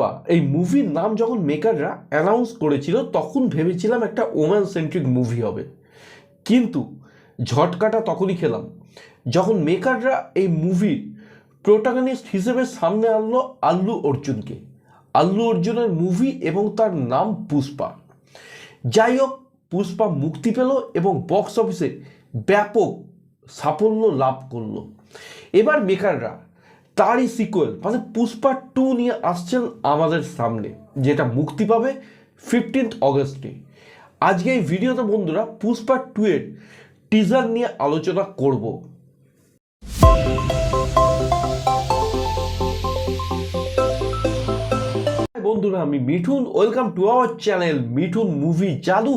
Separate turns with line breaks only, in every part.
পুষ্পা এই মুভির নাম যখন মেকাররা অ্যানাউন্স করেছিল তখন ভেবেছিলাম একটা ওম্যান সেন্ট্রিক মুভি হবে, কিন্তু ঝটকাটা তখনই খেলাম যখন মেকাররা এই মুভির প্রোটাগনিস্ট হিসেবে সামনে আনলো আল্লু অর্জুনকে। আল্লু অর্জুনের মুভি এবং তার নাম পুষ্পা। যাই হোক, পুষ্পা মুক্তি পেল এবং বক্স অফিসে ব্যাপক সাফল্য লাভ করলো। এবার মেকাররা তারই সিকুয়েল মানে পুষ্পা 2 নিয়ে আসছেন আমাদের সামনে, যেটা মুক্তি পাবে 15 অগস্টে। আজকে এই ভিডিওতে বন্ধুরা পুষ্পা 2 এর টিজার নিয়ে আলোচনা করব। বন্ধুরা, আমি Mithun, welcome to our channel Mithun movie জাদু।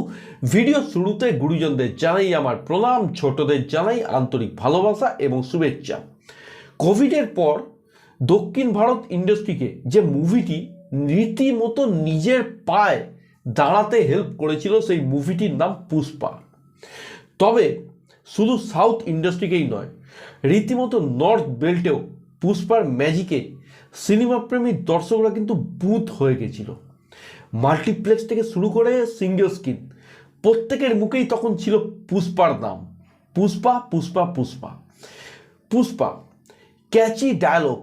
ভিডিও শুরুতে গুরুজনদের জানাই আমার প্রণাম, ছোটদের জানাই আন্তরিক ভালোবাসা এবং শুভেচ্ছা। কোভিডের পর দক্ষিণ ভারত ইন্ডাস্ট্রিকে যে মুভিটি রীতিমতো নিজের পায়ে দাঁড়াতে হেল্প করেছিল সেই মুভিটির নাম পুষ্পা। তবে শুধু সাউথ ইন্ডাস্ট্রিকেই নয়, রীতিমতো নর্থ বেল্টেও পুষ্পার ম্যাজিকে সিনেমাপ্রেমী দর্শকরা কিন্তু বুঁদ হয়ে গেছিল। মাল্টিপ্লেক্স থেকে শুরু করে সিঙ্গেল স্ক্রিন প্রত্যেকের মুখেই তখন ছিল পুষ্পার নাম। পুষ্পা পুষ্পা পুষ্পা পুষ্পা। ক্যাচি ডায়ালগ,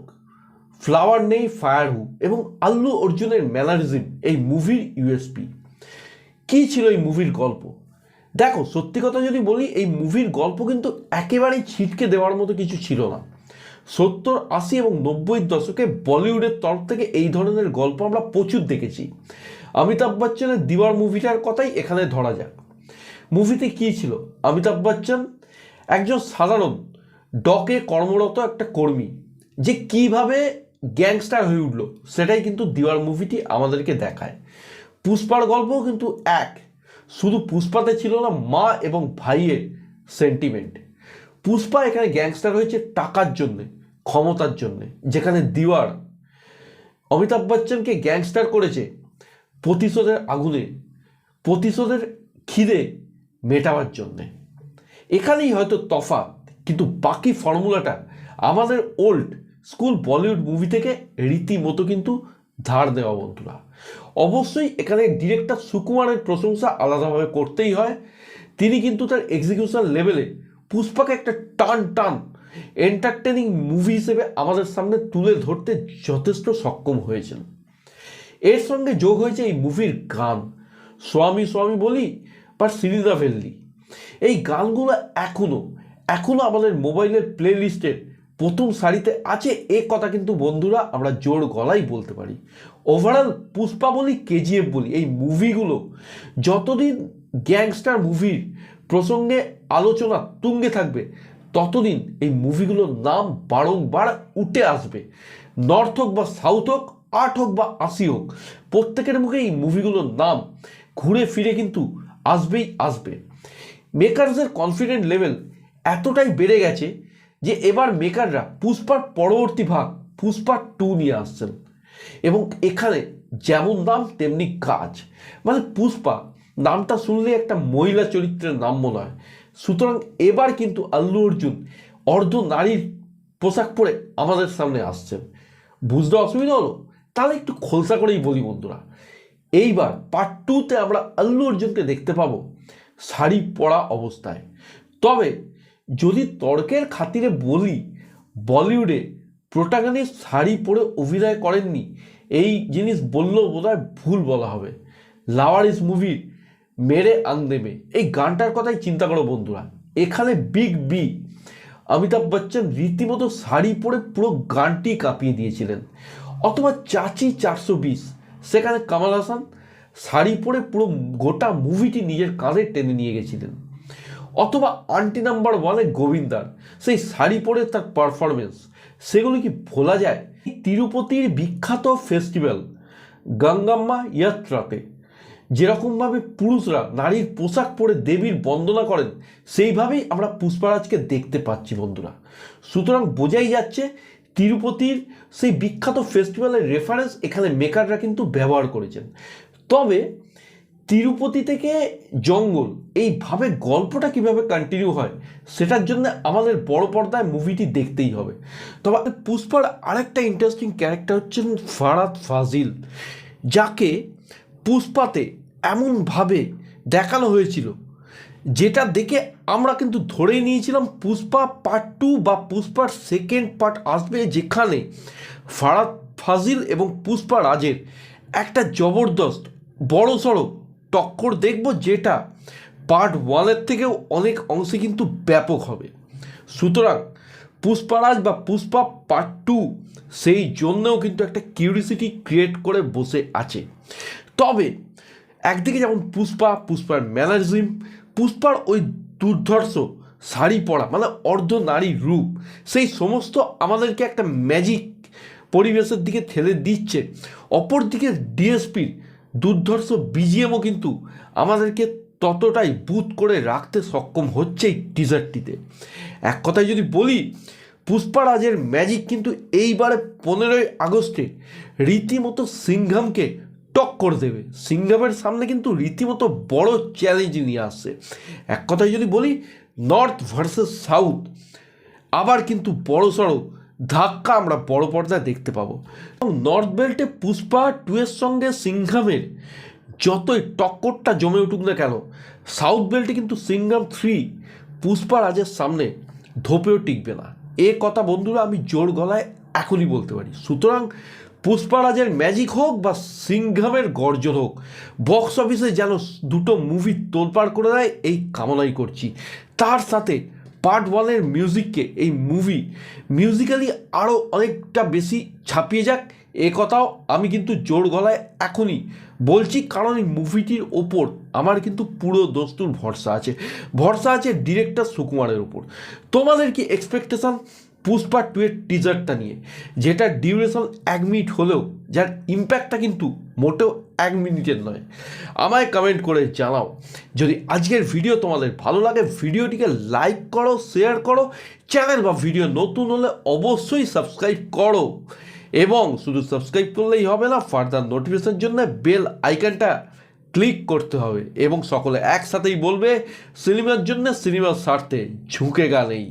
ফ্লাওয়ার নেই ফায়ার হু এবং আল্লু অর্জুনের ম্যানারিজম এই মুভির ইউএসপি। কী ছিল এই মুভির গল্প? দেখো, সত্যি কথা যদি বলি, এই মুভির গল্প কিন্তু একেবারেই ছিটকে দেওয়ার মতো কিছু ছিল না। 70, 80 এবং 90-এর দশকে বলিউডের তরফ থেকে এই ধরনের গল্প আমরা প্রচুর দেখেছি। অমিতাভ বচ্চনের দিওয়ার মুভিটার কথাই এখানে ধরা যাক। মুভিতে কী ছিল? অমিতাভ বচ্চন একজন সাধারণ ডকে কর্মরত একটা কর্মী, যে কিভাবে গ্যাংস্টার হয়ে উঠল সেটাই কিন্তু দিওয়ার মুভিটি আমাদেরকে দেখায়। পুষ্পার গল্পও কিন্তু এক, শুধু পুষ্পাতে ছিল না মা এবং ভাইয়ের সেন্টিমেন্ট। পুষ্পা এখানে গ্যাংস্টার হয়েছে টাকার জন্যে, ক্ষমতার জন্যে, যেখানে দিওয়ার অমিতাভ বচ্চনকে গ্যাংস্টার করেছে প্রতিশোধের আগুনে, প্রতিশোধের খিদে মেটাবার জন্যে। এখানেই হয়তো তফাৎ, কিন্তু বাকি ফর্মুলাটা আমাদের ওল্ড স্কুল বলিউড মুভি থেকে রীতিমতো কিন্তু ধার দেওয়া বন্ধুরা। অবশ্যই এখানে ডিরেক্টর সুকুমারের প্রশংসা আলাদাভাবে করতেই হয়। তিনি কিন্তু তার এক্সিকিউশন লেভেলে পুষ্পাকে একটা টান এন্টারটেনিং মুভি হিসেবে আমাদের সামনে তুলে ধরতে যথেষ্ট সক্ষম হয়েছেন। এর সঙ্গে যোগ হয়েছে এই মুভির গান, স্বামী স্বামী বলি বা সিরিদা ভেল্লি। এই গানগুলো এখনো আমাদের মোবাইলের প্লে লিস্টের প্রথম সারিতে আছে, এ কথা কিন্তু বন্ধুরা আমরা জোর গলায় বলতে পারি। ওভারঅল পুষ্পা বলি, কেজিএফ বলি, এই মুভিগুলো যতদিন গ্যাংস্টার মুভির প্রসঙ্গে আলোচনা তুঙ্গে থাকবে ততদিন এই মুভিগুলোর নাম বারংবার উঠে আসবে। নর্থ হোক বা সাউথ হোক, 8 হোক বা 80 হোক, প্রত্যেকের মুখে এই মুভিগুলোর নাম ঘুরে ফিরে কিন্তু আসবে। মেকারসের কনফিডেন্ট লেভেল এতটাই বেড়ে গেছে যে এবার মেকাররা পুষ্পার পরবর্তী ভাগ পুষ্পা 2 নিয়ে আসছেন, এবং এখানে যেমন নাম তেমনি কাজ। মানে পুষ্পা নামটা শুনলে একটা মহিলা চরিত্রের নাম মনে হয়। সুতরাং এবার কিন্তু আল্লু অর্জুন অর্ধ নারীর পোশাক পরে আমাদের সামনে আসছেন। বুঝতে অসুবিধা হলো? তাহলে একটু খোলসা করেই বলি বন্ধুরা, এইবার পার্ট 2-তে আমরা আল্লু অর্জুনকে দেখতে পাবো শাড়ি পরা অবস্থায়। তবে যদি তর্কের খাতিরে বলি, বলিউডে প্রোটাগনিস্ট শাড়ি পরে অভিনয় করেননি, এই জিনিস বললেও বোধহয় ভুল বলা হবে। লাওয়ারিস মুভির মেরে আংদেমে এই গানটার কথাই চিন্তা করো বন্ধুরা। এখানে বিগ বি অমিতাভ বচ্চন রীতিমতো শাড়ি পরে পুরো গানটি কাঁপিয়ে দিয়েছিলেন। অথবা চাচি 420, সেখানে কমল হাসান শাড়ি পরে পুরো গোটা মুভিটি নিজের কাঁধে টেনে নিয়ে গেছিলেন। অথবা আন্টি নাম্বার 1-এ গোবিন্দার সেই শাড়ি পরে তার পারফরমেন্স, সেগুলো কি ভোলা যায়? তিরুপতির বিখ্যাত ফেস্টিভ্যাল গঙ্গাম্মা ইয়াত্রাতে যেরকমভাবে পুরুষরা নারীর পোশাক পরে দেবীর বন্দনা করেন, সেইভাবেই আমরা পুষ্পারাজকে দেখতে পাচ্ছি বন্ধুরা। সুতরাং বোঝাই যাচ্ছে তিরুপতির সেই বিখ্যাত ফেস্টিভ্যালের রেফারেন্স এখানে মেকাররা কিন্তু ব্যবহার করেছেন। তবে তিরুপতি থেকে জঙ্গল এইভাবে গল্পটা কিভাবে কন্টিনিউ হয় সেটার জন্য আমাদের বড় পর্দায় মুভিটি দেখতেই হবে। তবে পুষ্পার আরেকটা ইন্টারেস্টিং ক্যারেক্টার হচ্ছেন ফারাদ ফাজিল, যাকে পুষ্পাতে এমনভাবে দেখানো হয়েছিল যেটা দেখে আমরা কিন্তু ধরেই নিয়েছিলাম পুষ্পা পার্ট 2 বা পুষ্পার সেকেন্ড পার্ট আসবে, যেখানে ফারাদ ফাজিল এবং পুষ্পা রাজের একটা জবরদস্ত বড়সড় টক্কর দেখব, যেটা পার্ট 1-এর থেকেও অনেক অংশে কিন্তু ব্যাপক হবে। সুতরাং পুষ্পারাজ বা পুষ্পা পার্ট 2 সেই জন্যও কিন্তু একটা কিউরিসিটি ক্রিয়েট করে বসে আছে। তবে একদিকে যেমন পুষ্পার ম্যানারিজম, পুষ্পার ওই দুর্ধর্ষ শাড়ি পরা মানে অর্ধ নারী রূপ, সেই সমস্ত আমাদেরকে একটা ম্যাজিক পরিবেশের দিকে ঠেলে দিচ্ছে। অপরদিকে ডিএসপির দুর্ধর্ষ বিজিএমও কিন্তু আমাদেরকে ততটাই বুথ করে রাখতে সক্ষম হচ্ছে এই টিজারটিতে। এক কথায় যদি বলি, পুষ্পারাজের ম্যাজিক কিন্তু এইবারে 15ই আগস্টে রীতিমতো সিংঘামকে টক্কর দেবে। সিংঘামের সামনে কিন্তু রীতিমতো বড় চ্যালেঞ্জ নিয়ে আসছে। এক কথায় যদি বলি, নর্থ ভার্সেস সাউথ আবার কিন্তু বড়সড় ধাক্কা আমরা বড় পর্দায় দেখতে পাবো। এবং নর্থ বেল্টে পুষ্পা 2-এর সঙ্গে সিংঘামের যতই টক্করটা জমে উঠুক না কেন, সাউথ বেল্টে কিন্তু সিংঘাম 3 পুষ্পা রাজের সামনে ধোপেও টিকবে না। এ কথা বন্ধুরা আমি জোর গলায় এখনই বলতে পারি। সুতরাং পুষ্পারাজের ম্যাজিক হোক বা সিংঘামের গর্জন হোক, বক্স অফিসে যেন দুটো মুভি তোলপাড় করে দেয় এই কামনাই করছি। তার সাথে পার্ট 1-এর মিউজিককে এই মুভি মিউজিক্যালি আরও অনেকটা বেশি ছাপিয়ে যাক, এ কথাও আমি কিন্তু জোর গলায় এখনই বলছি। কারণ এই মুভিটির ওপর আমার কিন্তু পুরো দস্তুর ভরসা আছে ডিরেক্টর সুকুমারের ওপর। তোমাদের কি এক্সপেকটেশন পুষ্পা 2-এর টিজারটা নিয়ে, যেটা ডিউরেশন 1 মিনিট হলেও যার ইম্প্যাক্টটা কিন্তু মোটেও 1 মিনিটের নয়? আমায় কমেন্ট করে জানাও। যদি আজকের ভিডিও তোমাদের ভালো লাগে, ভিডিওটিকে লাইক করো, শেয়ার করো, চ্যানেল বা ভিডিও নতুন হলে অবশ্যই সাবস্ক্রাইব করো। এবং শুধু সাবস্ক্রাইব করলেই হবে না, ফার্দার নোটিফিকেশনের জন্য বেল আইকনটা ক্লিক করতে হবে। এবং সকলে একসাথেই বলবে, সিনেমার জন্য সিনেমার স্বার্থে ঝুঁকেগা নেই।